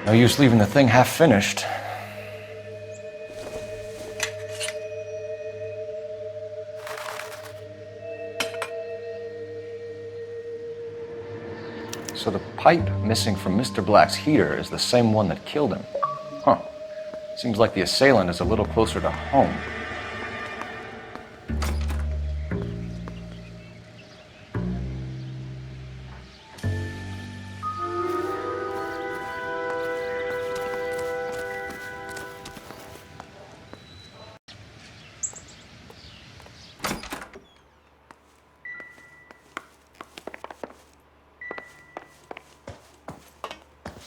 No use leaving the thing half finished. So the pipe missing from Mr. Black's heater is the same one that killed him. Huh. Seems like the assailant is a little closer to home.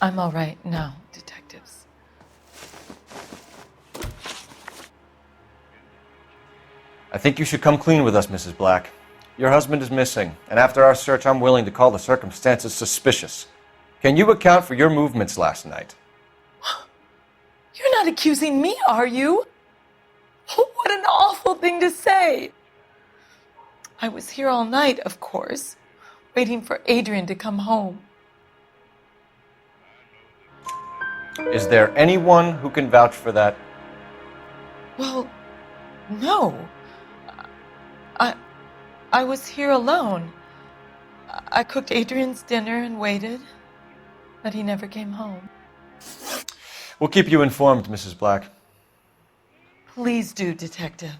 I'm all right now, detectives. I think you should come clean with us, Mrs. Black. Your husband is missing, and after our search, I'm willing to call the circumstances suspicious. Can you account for your movements last night? You're not accusing me, are you? What an awful thing to say. I was here all night, of course, waiting for Adrian to come home. Is there anyone who can vouch for that? Well, no. I was here alone. I cooked Adrian's dinner and waited, but he never came home. We'll keep you informed, Mrs. Black. Please do, Detective.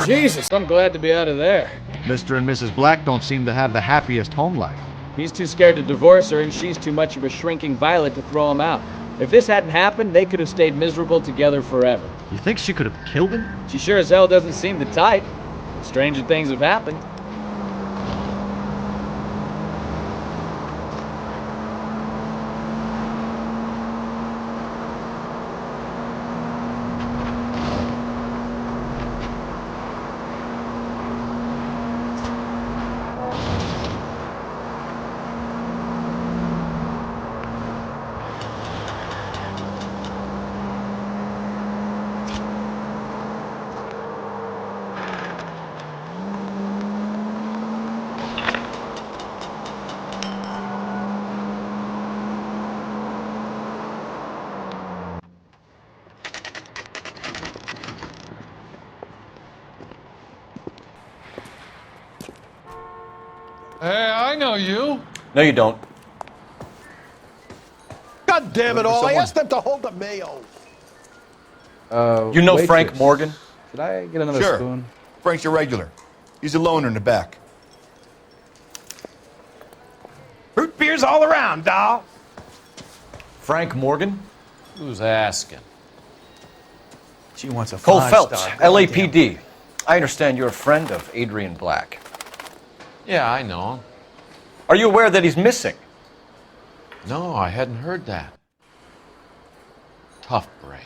Jesus, I'm glad to be out of there. Mr. and Mrs. Black don't seem to have the happiest home life. He's too scared to divorce her, and she's too much of a shrinking violet to throw him out. If this hadn't happened, they could have stayed miserable together forever. You think she could have killed him? She sure as hell doesn't seem the type. Stranger things have happened. Hey, I know you. No, you don't. God damn it all, I asked them to hold the mayo. You know waitress. Frank Morgan? Should I get another Sure. spoon? Frank's your regular. He's a loner in the back. Root beers all around, doll. Frank Morgan? Who's asking? She wants a Cole five-star. Phelps, LAPD. I understand you're a friend of Adrian Black. Yeah, I know him. Are you aware that he's missing? No, I hadn't heard that. Tough break.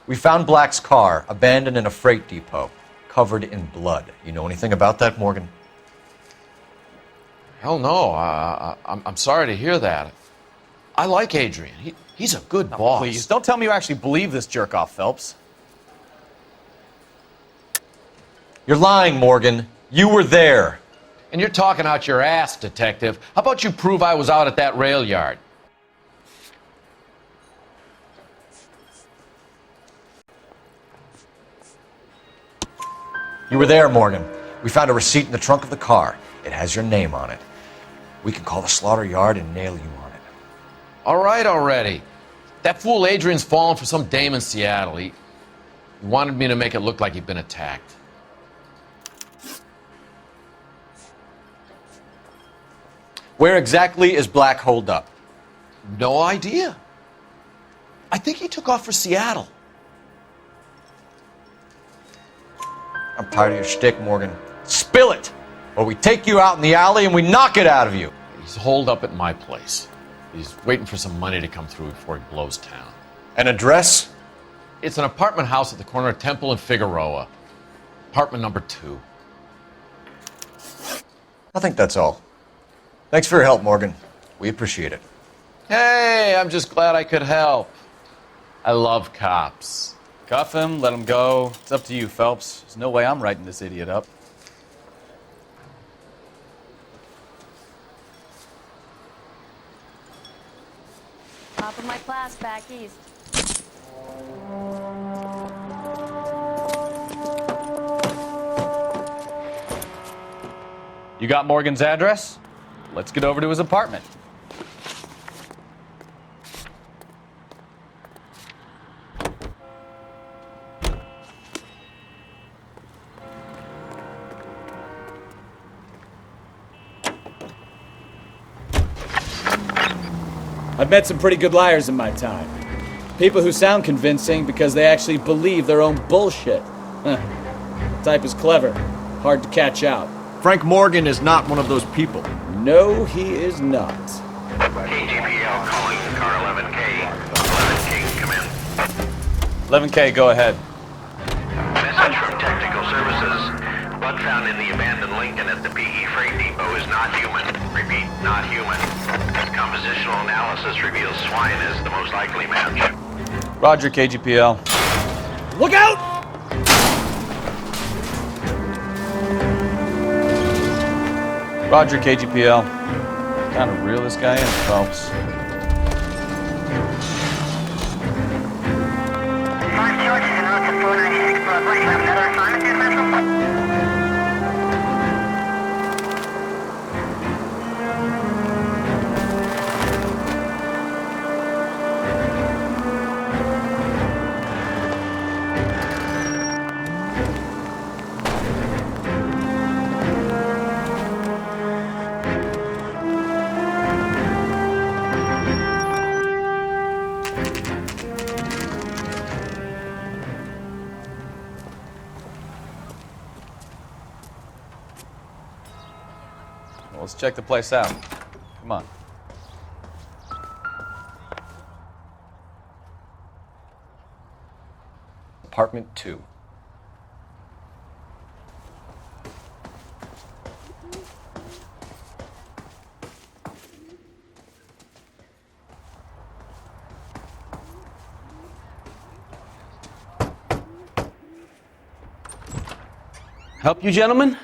We found Black's car abandoned in a freight depot, covered in blood. You know anything about that, Morgan? Hell no. I'm sorry to hear that. I like Adrian. He's a good boss. Please, don't tell me you actually believe this jerk-off, Phelps. You're lying, Morgan. You were there. And you're talking out your ass, detective. How about you prove I was out at that rail yard? You were there, Morgan. We found a receipt in the trunk of the car. It has your name on it. We can call the slaughter yard and nail you on it. All right already. That fool Adrian's fallen for some dame in Seattle. He wanted me to make it look like he'd been attacked. Where exactly is Black holed up? No idea. I think he took off for Seattle. I'm tired of your shtick, Morgan. Spill it! Or we take you out in the alley and we knock it out of you. He's holed up at my place. He's waiting for some money to come through before he blows town. An address? It's an apartment house at the corner of Temple and Figueroa. Apartment number 2. I think that's all. Thanks for your help, Morgan. We appreciate it. Hey, I'm just glad I could help. I love cops. Cuff him, let him go. It's up to you, Phelps. There's no way I'm writing this idiot up. Top of my class back east. You got Morgan's address? Let's get over to his apartment. I've met some pretty good liars in my time. People who sound convincing because they actually believe their own bullshit. The type is clever, hard to catch out. Frank Morgan is not one of those people. No, he is not. KGPL calling car 11K. 11K, come in. 11K, go ahead. Message from Technical Services. Blood found in the abandoned Lincoln at the PE Freight Depot is not human. Repeat, not human. Compositional analysis reveals swine as the most likely match. Roger, KGPL. Look out! Roger, KGPL. Kind of reel this guy in, Phelps. 5 George, en route to 496 Broadway. You have another assignment here, Central? Well, let's check the place out. Come on. Apartment 2. Help you, gentlemen?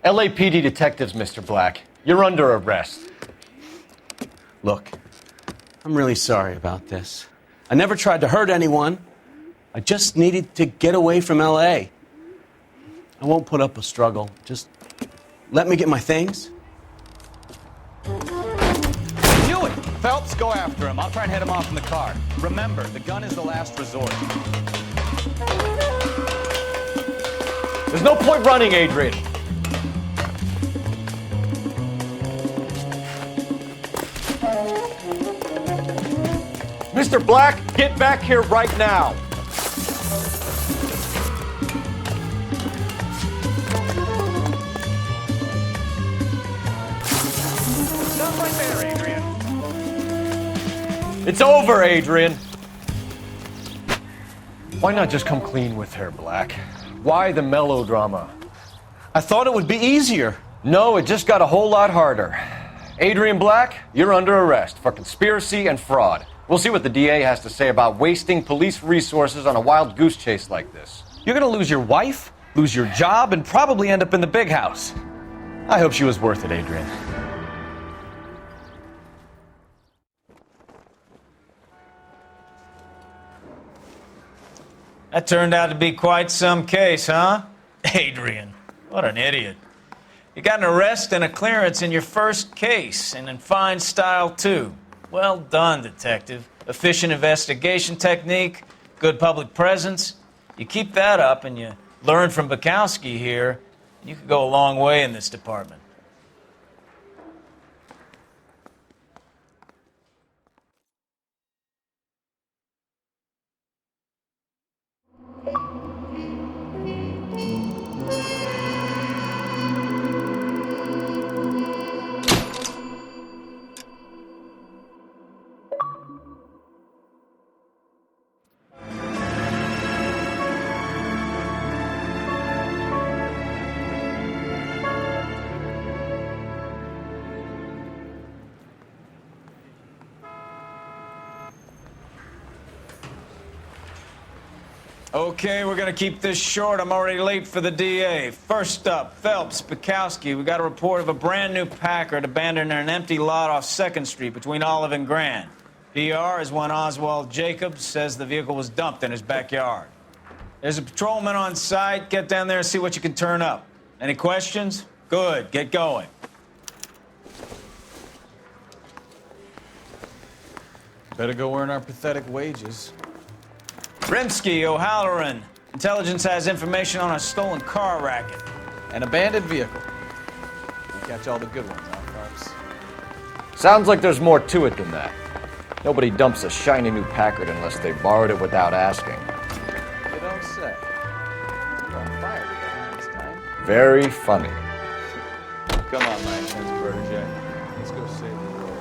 LAPD detectives, Mr. Black. You're under arrest. Look, I'm really sorry about this. I never tried to hurt anyone. I just needed to get away from LA. I won't put up a struggle. Just let me get my things. Do it! Phelps, go after him. I'll try and head him off in the car. Remember, the gun is the last resort. There's no point running, Adrian. Mr. Black, get back here right now. Stop right there, Adrian. It's over, Adrian. Why not just come clean with her, Black? Why the melodrama? I thought it would be easier. No, it just got a whole lot harder. Adrian Black, you're under arrest for conspiracy and fraud. We'll see what the DA has to say about wasting police resources on a wild goose chase like this. You're gonna lose your wife, lose your job, and probably end up in the big house. I hope she was worth it, Adrian. That turned out to be quite some case, huh? Adrian, what an idiot. You got an arrest and a clearance in your first case, and in fine style, too. Well done, detective. Efficient investigation technique, good public presence. You keep that up and you learn from Bukowski here, you could go a long way in this department. Okay, we're gonna keep this short. I'm already late for the DA. First up, Phelps, Bukowski. We got a report of a brand new Packard abandoned in an empty lot off 2nd Street between Olive and Grand. PR is one Oswald Jacobs says the vehicle was dumped in his backyard. There's a patrolman on site. Get down there and see what you can turn up. Any questions? Good, get going. Better go earn our pathetic wages. Rimsky, O'Halloran. Intelligence has information on a stolen car racket. An abandoned vehicle. We catch all the good ones, huh, Phelps? Sounds like there's more to it than that. Nobody dumps a shiny new Packard unless they borrowed it without asking. You don't say. You're on fire today, this time. Very funny. Come on, my intense protege. Let's go save the world.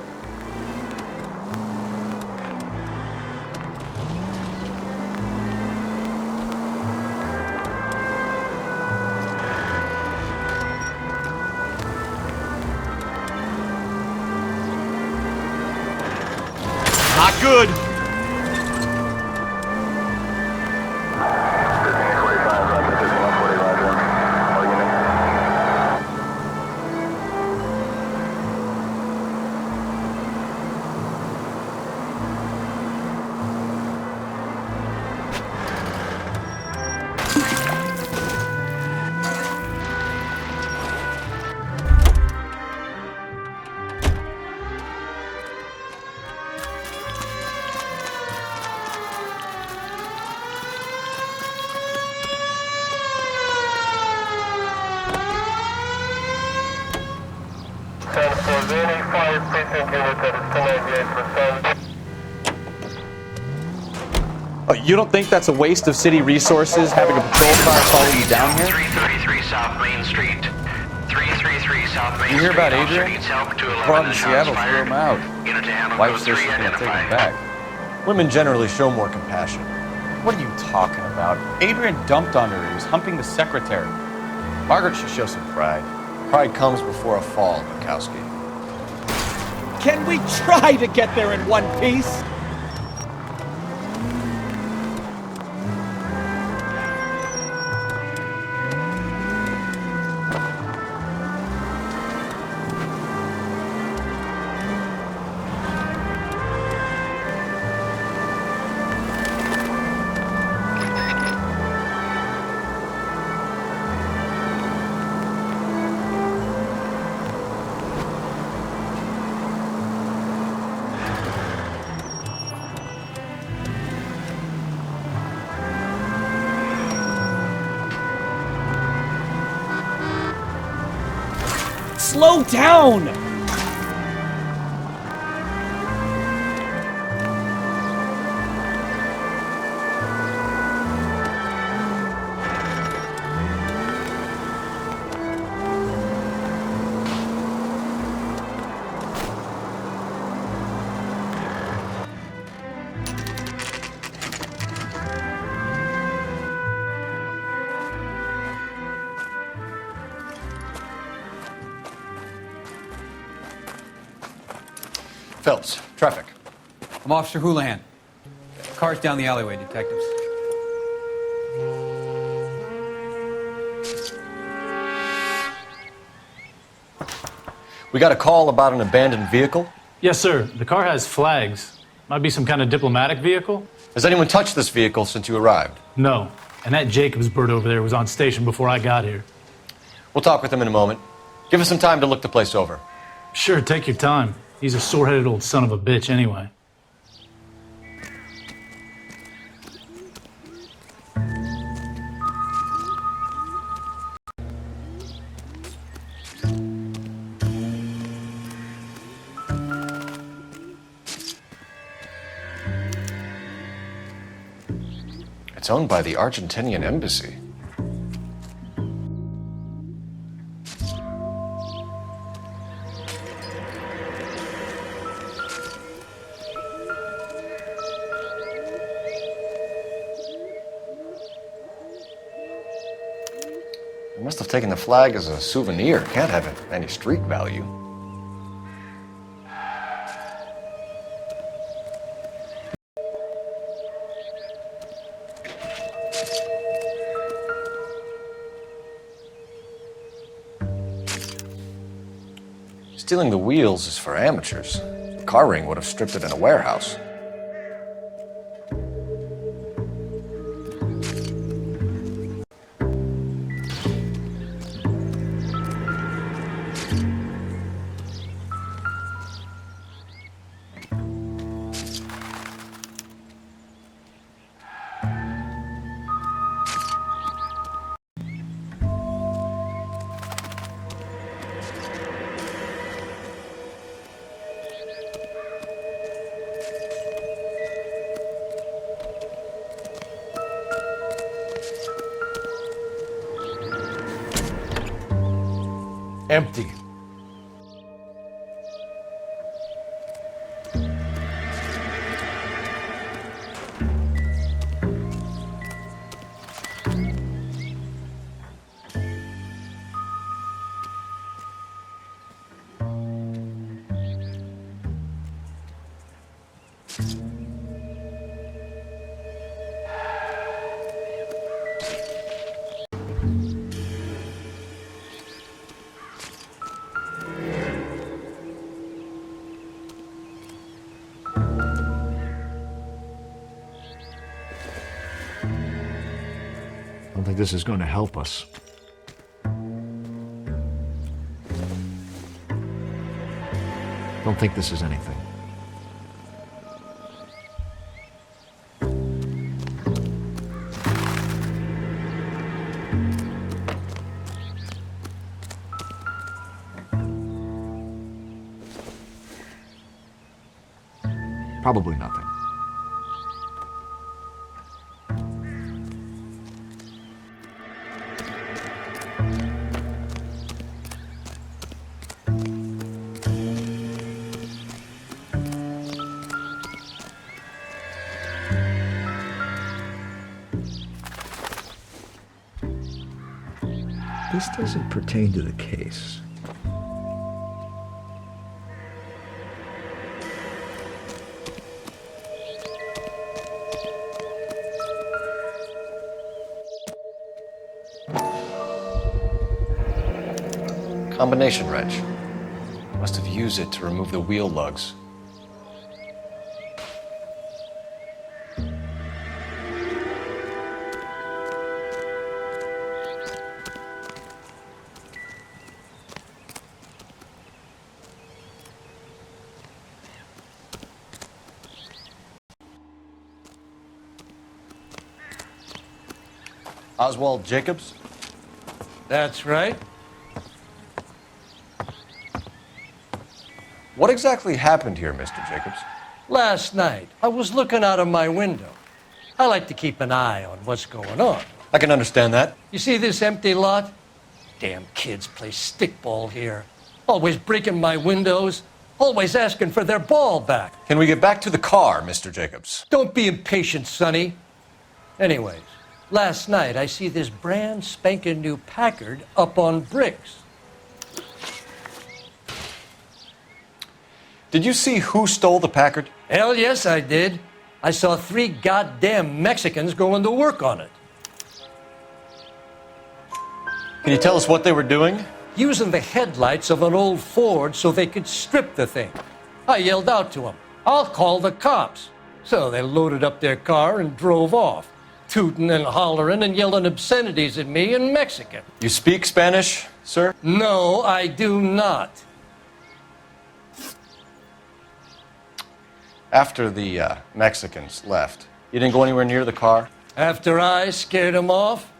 Not good. Oh, you don't think that's a waste of city resources having a patrol car follow you down here? 333 South Main Street. 333 South Main Street. You hear about Officer Adrian? needs help to Brought 11 to shots Seattle, threw fired. him out. Unit to handle Wife code says 3 she's gonna take him identified. back. Women generally show more compassion. What are you talking about? Adrian dumped on her. He was humping the secretary. Margaret should show some pride. Pride comes before a fall, Bukowski. Can we try to get there in one piece? Slow down! Phelps, traffic. I'm Officer Houlihan. Car's down the alleyway, detectives. We got a call about an abandoned vehicle. Yes, sir. The car has flags. Might be some kind of diplomatic vehicle. Has anyone touched this vehicle since you arrived? No. And that Jacobs bird over there was on station before I got here. We'll talk with him in a moment. Give us some time to look the place over. Sure, take your time. He's a sore-headed old son of a bitch anyway. It's owned by the Argentinian embassy. They must have taken the flag as a souvenir. Can't have any street value. Stealing the wheels is for amateurs. The car ring would have stripped it in a warehouse. Empty. I don't think this is going to help us. Don't think this is anything. Probably nothing. This doesn't pertain to the case. Combination wrench. Must have used it to remove the wheel lugs. Oswald Jacobs? That's right. What exactly happened here, Mr. Jacobs? Last night, I was looking out of my window. I like to keep an eye on what's going on. I can understand that. You see this empty lot? Damn kids play stickball here. Always breaking my windows. Always asking for their ball back. Can we get back to the car, Mr. Jacobs? Don't be impatient, Sonny. Anyways, last night I see this brand spanking new Packard up on bricks. Did you see who stole the Packard? Hell yes, I did. I saw 3 goddamn Mexicans going to work on it. Can you tell us what they were doing? Using the headlights of an old Ford so they could strip the thing. I yelled out to them, "I'll call the cops." So they loaded up their car and drove off, tooting and hollering and yelling obscenities at me in Mexican. You speak Spanish, sir? No, I do not. After the Mexicans left, you didn't go anywhere near the car? After I scared them off?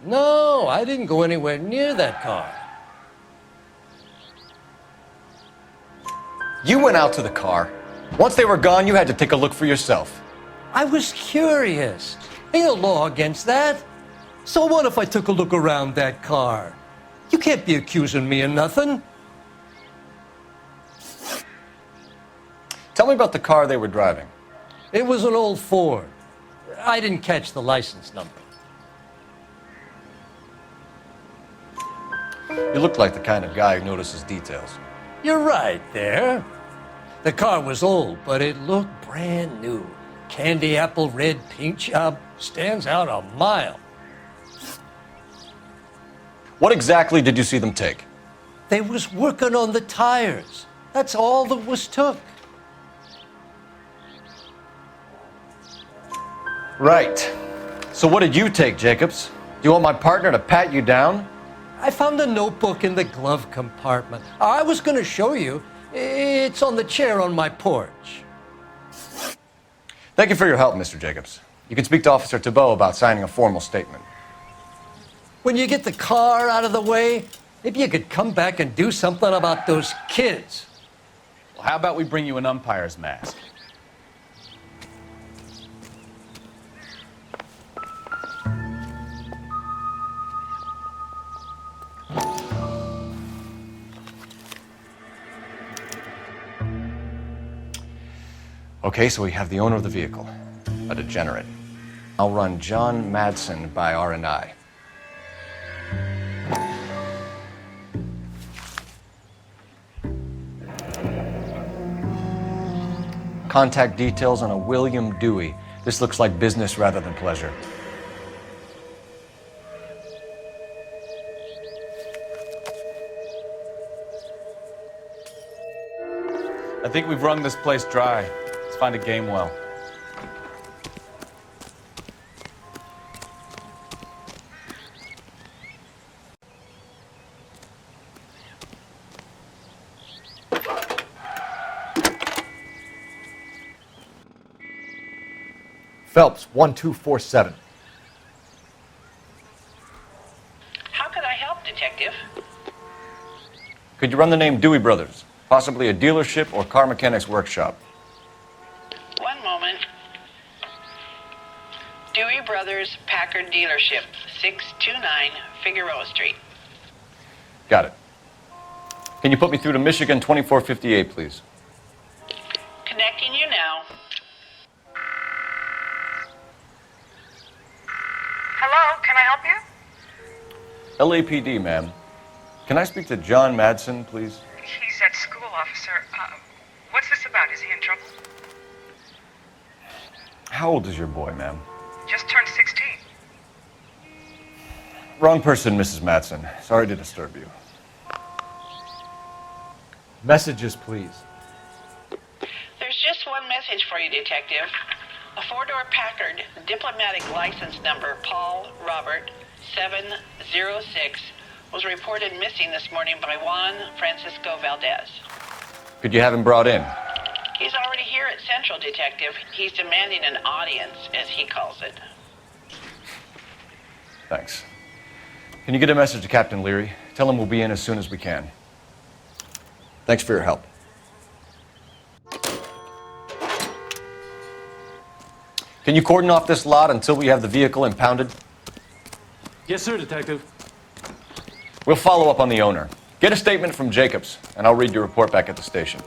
No, I didn't go anywhere near that car. You went out to the car. Once they were gone, you had to take a look for yourself. I was curious. Ain't no law against that. So what if I took a look around that car? You can't be accusing me of nothing. Tell me about the car they were driving. It was an old Ford. I didn't catch the license number. You look like the kind of guy who notices details. You're right there. The car was old, but it looked brand new. candy apple red paint job stands out a mile. What exactly did you see them take? They was working on the tires. That's all that was took. Right. So what did you take, Jacobs? Do you want my partner to pat you down? I found a notebook in the glove compartment. I was going to show you. It's on the chair on my porch. Thank you for your help, Mr. Jacobs. You can speak to Officer Thibault about signing a formal statement. When you get the car out of the way, maybe you could come back and do something about those kids. Well, how about we bring you an umpire's mask? Okay, so we have the owner of the vehicle, a degenerate. I'll run John Madsen by R&I. Contact details on a William Dewey. This looks like business rather than pleasure. I think we've wrung this place dry. Let's find a game well. Phelps, 1247. How could I help, Detective? Could you run the name Dewey Brothers? Possibly a dealership or car mechanics workshop. One moment. Dewey Brothers Packard Dealership, 629 Figueroa Street. Got it. Can you put me through to Michigan 2458, please? Connecting you now. Hello, can I help you? LAPD, ma'am. Can I speak to John Madsen, please? He's at school, officer. What's this about? Is he in trouble? How old is your boy, ma'am? Just turned 16. Wrong person, Mrs. Madsen. Sorry to disturb you. Messages, please. There's just one message for you, Detective. A four-door Packard, diplomatic license number Paul Robert 706, was reported missing this morning by Juan Francisco Valdez. Could you have him brought in? He's already here at Central, Detective. He's demanding an audience, as he calls it. Thanks. Can you get a message to Captain Leary? Tell him we'll be in as soon as we can. Thanks for your help. Can you cordon off this lot until we have the vehicle impounded? Yes, sir, Detective. We'll follow up on the owner. Get a statement from Jacobs, and I'll read your report back at the station.